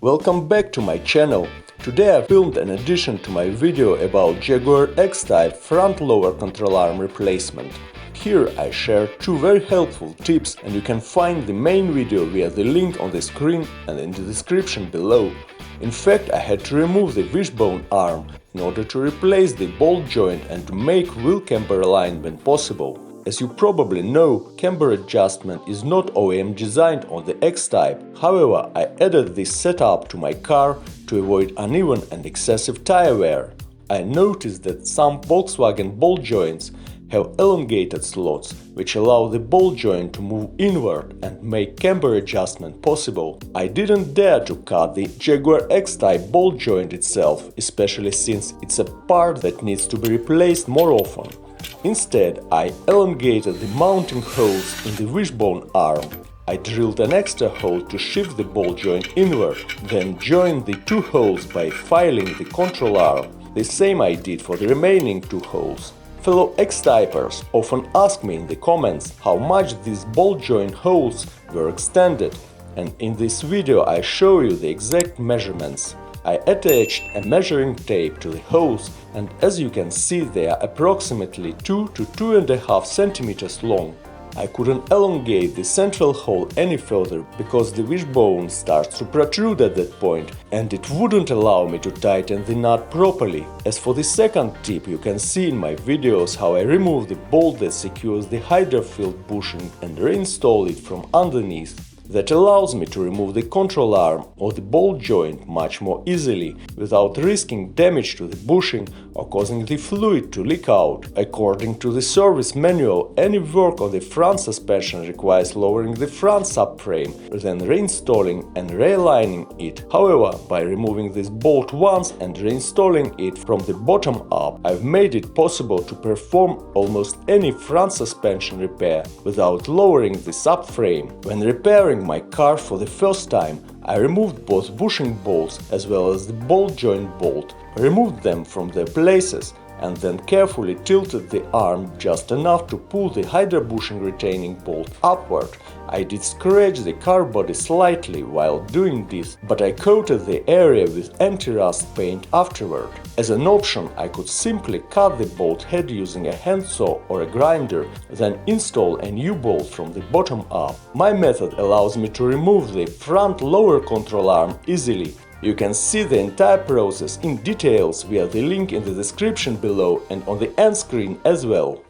Welcome back to my channel. Today I filmed an addition to my video about Jaguar X-type front lower control arm replacement. Here I share two very helpful tips, and you can find the main video via the link on the screen and in the description below. In fact, I had to remove the wishbone arm in order to replace the bolt joint and to make wheel camber alignment possible. As you probably know, camber adjustment is not OEM designed on the X-type. However, I added this setup to my car to avoid uneven and excessive tire wear. I noticed that some Volkswagen bolt joints have elongated slots, which allow the bolt joint to move inward and make camber adjustment possible. I didn't dare to cut the Jaguar X-type bolt joint itself, especially since it's a part that needs to be replaced more often. Instead, I elongated the mounting holes in the wishbone arm. I drilled an extra hole to shift the bolt joint inward, then joined the two holes by filing the control arm. The same I did for the remaining two holes. Fellow X-typers often ask me in the comments how much these bolt joint holes were extended, and in this video I show you the exact measurements. I attached a measuring tape to the holes, and as you can see they are approximately 2 to 2.5 centimeters long. I couldn't elongate the central hole any further because the wishbone starts to protrude at that point and it wouldn't allow me to tighten the nut properly. As for the second tip, you can see in my videos how I remove the bolt that secures the hydrofield bushing and reinstall it from underneath. That allows me to remove the control arm or the bolt joint much more easily, without risking damage to the bushing or causing the fluid to leak out. According to the service manual, any work on the front suspension requires lowering the front subframe, then reinstalling and realigning it. However, by removing this bolt once and reinstalling it from the bottom up, I've made it possible to perform almost any front suspension repair without lowering the subframe. When repairing my car for the first time, I removed both bushing bolts as well as the bolt joint bolt, removed them from their places, and then carefully tilted the arm just enough to pull the hydro bushing retaining bolt upward. I did scratch the car body slightly while doing this, but I coated the area with anti-rust paint afterward. As an option, I could simply cut the bolt head using a handsaw or a grinder, then install a new bolt from the bottom up. My method allows me to remove the front lower control arm easily. You can see the entire process in details via the link in the description below and on the end screen as well.